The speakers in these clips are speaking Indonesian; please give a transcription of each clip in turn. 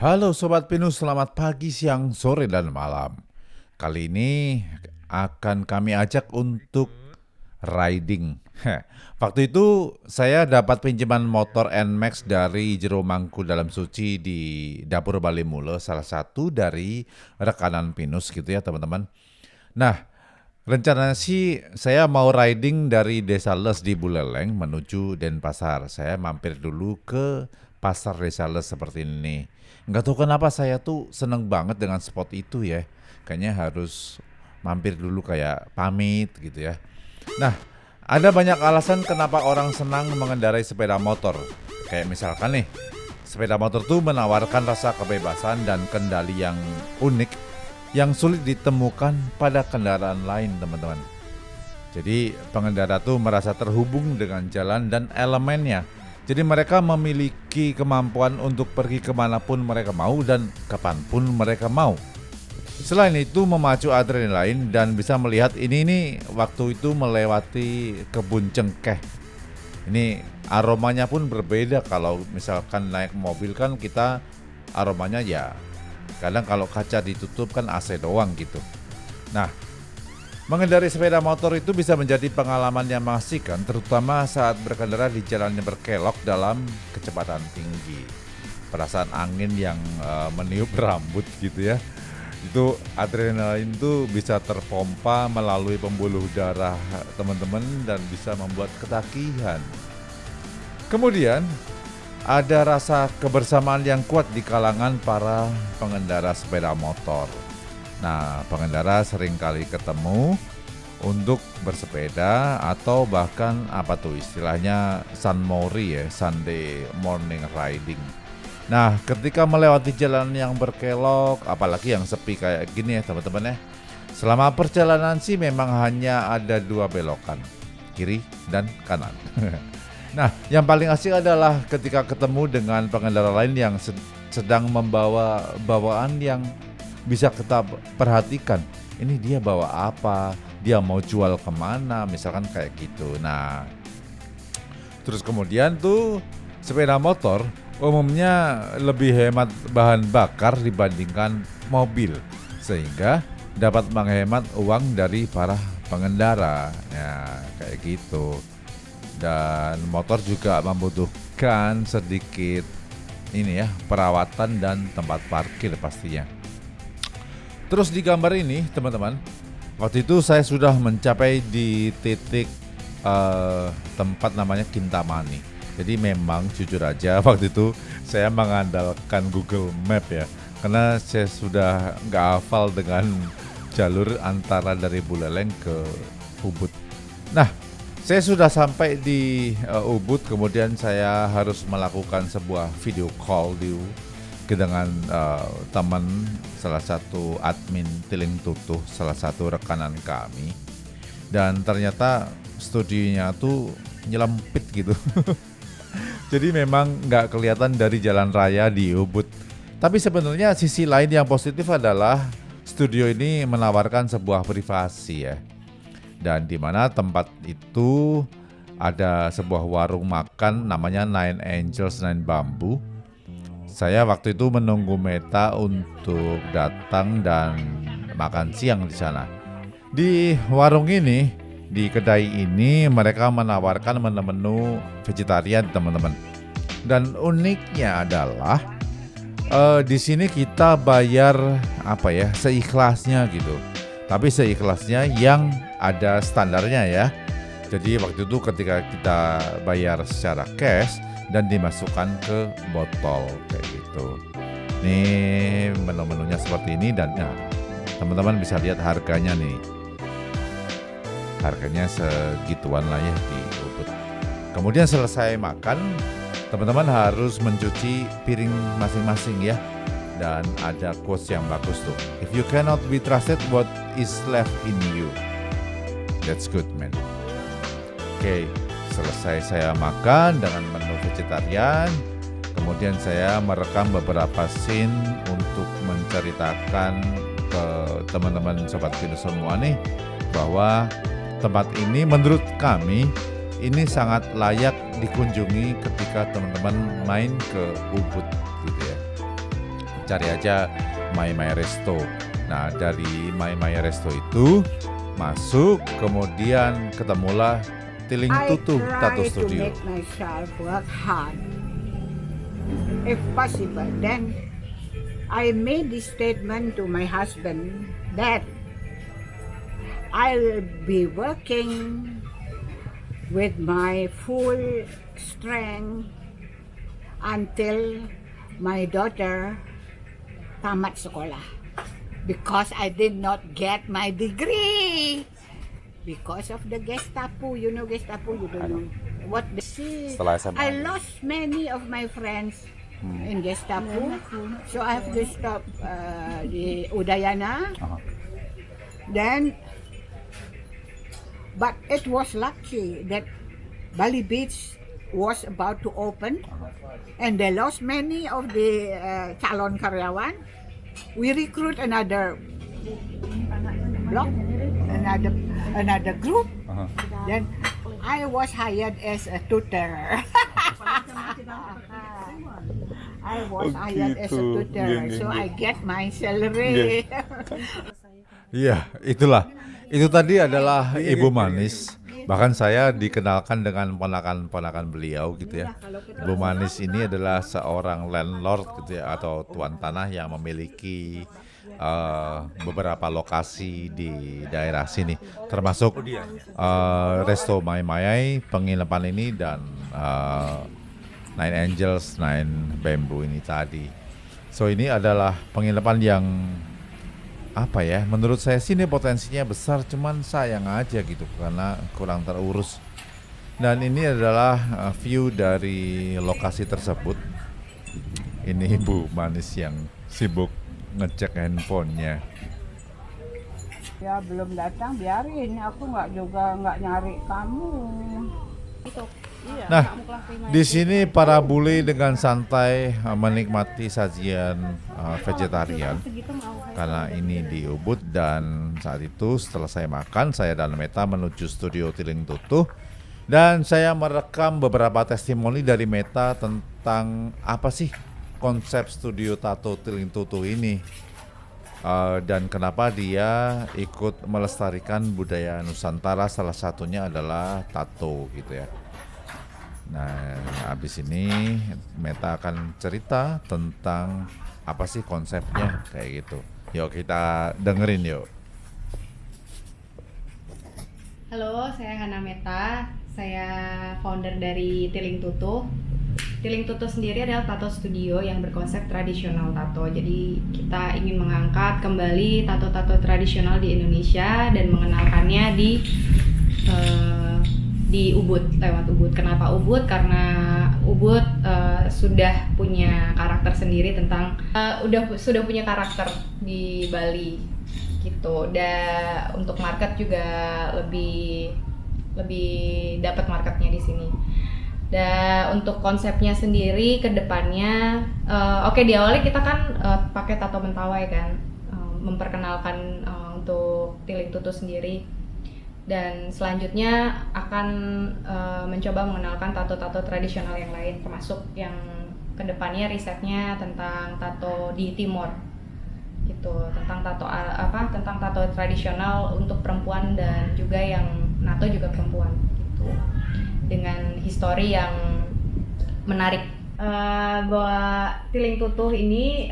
Halo Sobat Pinus, selamat pagi, siang, sore, dan malam. Kali ini akan kami ajak untuk riding. Waktu itu saya dapat pinjaman motor NMAX dari Jero Mangku Dalam Suci di Dapur Bali Mule, salah satu dari rekanan Pinus gitu ya teman-teman. Nah, rencananya sih saya mau riding dari Desa Les di Buleleng menuju Denpasar. Saya mampir dulu ke pasar Desa Les seperti ini. Nggak tahu kenapa saya tuh seneng banget dengan spot itu ya. Kayaknya harus mampir dulu kayak pamit gitu ya. Nah, ada banyak alasan kenapa orang senang mengendarai sepeda motor. Kayak misalkan nih, sepeda motor tuh menawarkan rasa kebebasan dan kendali yang unik yang sulit ditemukan pada kendaraan lain, teman-teman. Jadi pengendara tuh merasa terhubung dengan jalan dan elemennya. Jadi mereka memiliki kemampuan untuk pergi kemanapun mereka mau dan kapanpun mereka mau. Selain itu memacu adrenalin dan bisa melihat ini nih waktu itu melewati kebun cengkeh. Ini aromanya pun berbeda kalau misalkan naik mobil kan kita aromanya ya kadang kalau kaca ditutup kan AC doang gitu. Nah, mengendarai sepeda motor itu bisa menjadi pengalaman yang mengasihkan terutama saat berkendara di jalan yang berkelok dalam kecepatan tinggi. Perasaan angin yang meniup rambut gitu ya. Itu adrenalin tuh bisa terpompa melalui pembuluh darah teman-teman dan bisa membuat ketagihan. Kemudian ada rasa kebersamaan yang kuat di kalangan para pengendara sepeda motor. Nah, pengendara seringkali ketemu untuk bersepeda atau bahkan apa tuh istilahnya sunmori ya, Sunday morning riding. Nah, ketika melewati jalan yang berkelok, apalagi yang sepi kayak gini ya teman-teman ya. Selama perjalanan sih memang hanya ada dua belokan, kiri dan kanan. Nah, yang paling asik adalah ketika ketemu dengan pengendara lain yang sedang membawa bawaan yang bisa kita perhatikan. Ini dia bawa apa, dia mau jual kemana, misalkan kayak gitu. Nah, terus kemudian tuh sepeda motor umumnya lebih hemat bahan bakar dibandingkan mobil, sehingga dapat menghemat uang dari para pengendara. Ya, kayak gitu. Dan motor juga membutuhkan sedikit ini ya perawatan dan tempat parkir pastinya. Terus di gambar ini teman-teman, waktu itu saya sudah mencapai di titik tempat namanya Kintamani. Jadi memang jujur aja waktu itu saya mengandalkan Google Map ya, karena saya sudah nggak hafal dengan jalur antara dari Buleleng ke Ubud. Nah, saya sudah sampai di Ubud, kemudian saya harus melakukan sebuah video call dengan teman salah satu admin Tiling Tutuh, salah satu rekanan kami. Dan ternyata studionya tuh nyelempit gitu. Jadi memang nggak kelihatan dari jalan raya di Ubud. Tapi sebenarnya sisi lain yang positif adalah studio ini menawarkan sebuah privasi ya. Dan di mana tempat itu ada sebuah warung makan namanya Nine Angels Nine Bamboo. Saya waktu itu menunggu Meta untuk datang dan makan siang di sana. Di warung ini, di kedai ini mereka menawarkan menu-menu vegetarian teman-teman. Dan uniknya adalah di sini kita bayar apa ya seikhlasnya gitu. Tapi seikhlasnya yang ada standarnya ya. Jadi waktu itu ketika kita bayar secara cash dan dimasukkan ke botol kayak gitu. Nih menu-menunya seperti ini dan ya, teman-teman bisa lihat harganya nih. Harganya segituan lah ya di Ubud. Kemudian selesai makan, teman-teman harus mencuci piring masing-masing ya. Dan ada quotes yang bagus tuh. If you cannot be trusted, what is left in you? That's good, man. Oke, selesai saya makan dengan menu vegetarian. Kemudian saya merekam beberapa scene untuk menceritakan ke teman-teman Sobat Pinus semua nih bahwa tempat ini menurut kami ini sangat layak dikunjungi ketika teman-teman main ke Ubud gitu ya. cari aja My My Resto. Nah, dari My My Resto itu masuk, kemudian ketemulah Tiling Tutuh Tato try to Studio. make myself work hard if possible. Then I made this statement to my husband that I'll be working with my full strength until my daughter tamat sekolah, because I did not get my degree because of the Gestapo. You know Gestapo? You don't know what the see. Setelah SMA. I lost many of my friends in Gestapo, so I have to stop the Udayana. Then, but it was lucky that Bali Beach was about to open, and they lost many of the calon karyawan. We recruit another block, another group. Then I was hired as a tutor. I was hired as a tutor, so I get my salary. Iya, itulah. Itu tadi adalah Ibu Manis. Bahkan saya dikenalkan dengan ponakan-ponakan beliau gitu ya. Ibu Manis ini adalah seorang landlord gitu ya, atau tuan tanah yang memiliki beberapa lokasi di daerah sini, termasuk Resto Mai Mayai, penginapan ini, dan Nine Angels, Nine Bamboo ini tadi. So ini adalah penginapan yang apa ya, menurut saya sih ini potensinya besar, cuman sayang aja gitu karena kurang terurus. Dan ini adalah view dari lokasi tersebut. Ini Ibu Manis yang sibuk ngecek handphonenya. Ya belum datang, biarin. Aku nggak nyari kamu. Nah, di sini para bule dengan santai menikmati sajian vegetarian karena ini di Ubud. Dan saat itu setelah saya makan, saya dan Meta menuju studio Tiling Tutuh dan saya merekam beberapa testimoni dari Meta tentang apa sih konsep studio tato Tiling Tutuh ini, dan kenapa dia ikut melestarikan budaya Nusantara, salah satunya adalah tato gitu ya. Nah, habis ini Meta akan cerita tentang apa sih konsepnya kayak gitu. Yuk kita dengerin yuk. Halo, saya Hana Meta. Saya founder dari Tiling Tutuh. Tiling Tutuh sendiri adalah tato studio yang berkonsep tradisional tato. Jadi kita ingin mengangkat kembali tato-tato tradisional di Indonesia dan mengenalkannya di Ubud, lewat Ubud. Kenapa Ubud? Karena Ubud sudah punya karakter sendiri tentang sudah punya karakter di Bali gitu. Dan untuk market juga lebih dapat marketnya di sini. Dan untuk konsepnya sendiri ke depannya, di awalnya kita kan pakai tato Mentawai kan, memperkenalkan untuk Tiling Tutuh sendiri. Dan selanjutnya akan mencoba mengenalkan tato-tato tradisional yang lain, termasuk yang kedepannya risetnya tentang tato di Timor gitu, tentang tato tradisional untuk perempuan dan juga yang nato juga perempuan gitu, dengan histori yang menarik. Bahwa Tiling Tutuh ini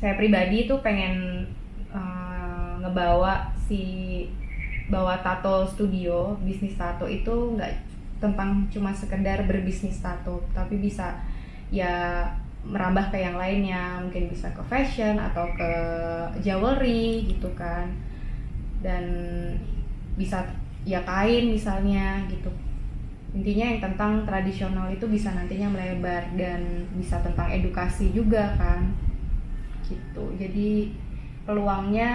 saya pribadi tuh pengen ngebawa bahwa tato studio, bisnis tato itu nggak tentang cuma sekedar berbisnis tato, tapi bisa ya merambah ke yang lainnya, mungkin bisa ke fashion atau ke jewelry gitu kan, dan bisa ya kain misalnya gitu. Intinya yang tentang tradisional itu bisa nantinya melebar dan bisa tentang edukasi juga kan gitu. Jadi peluangnya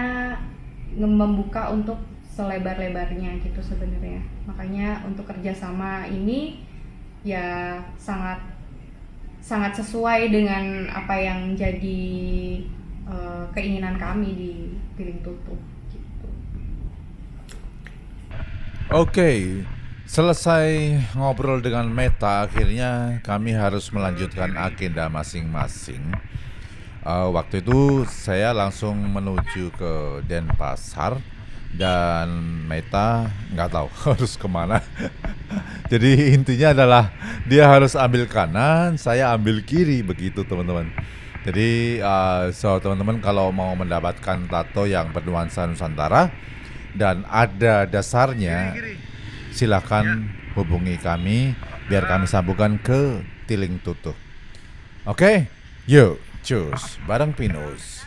membuka untuk selebar-lebarnya gitu sebenarnya. Makanya untuk kerjasama ini ya sangat sesuai dengan apa yang jadi keinginan kami di Tiling Tutuh gitu. Oke, Selesai ngobrol dengan Meta, akhirnya kami harus melanjutkan agenda masing-masing. Waktu itu saya langsung menuju ke Denpasar dan Meta nggak tahu harus kemana. Jadi intinya adalah dia harus ambil kanan, saya ambil kiri begitu teman-teman. Jadi teman-teman kalau mau mendapatkan tato yang bernuansa Nusantara dan ada dasarnya, silakan hubungi kami biar kami sambungkan ke Tiling Tutup. Oke, yuk, cus, bareng Pinus.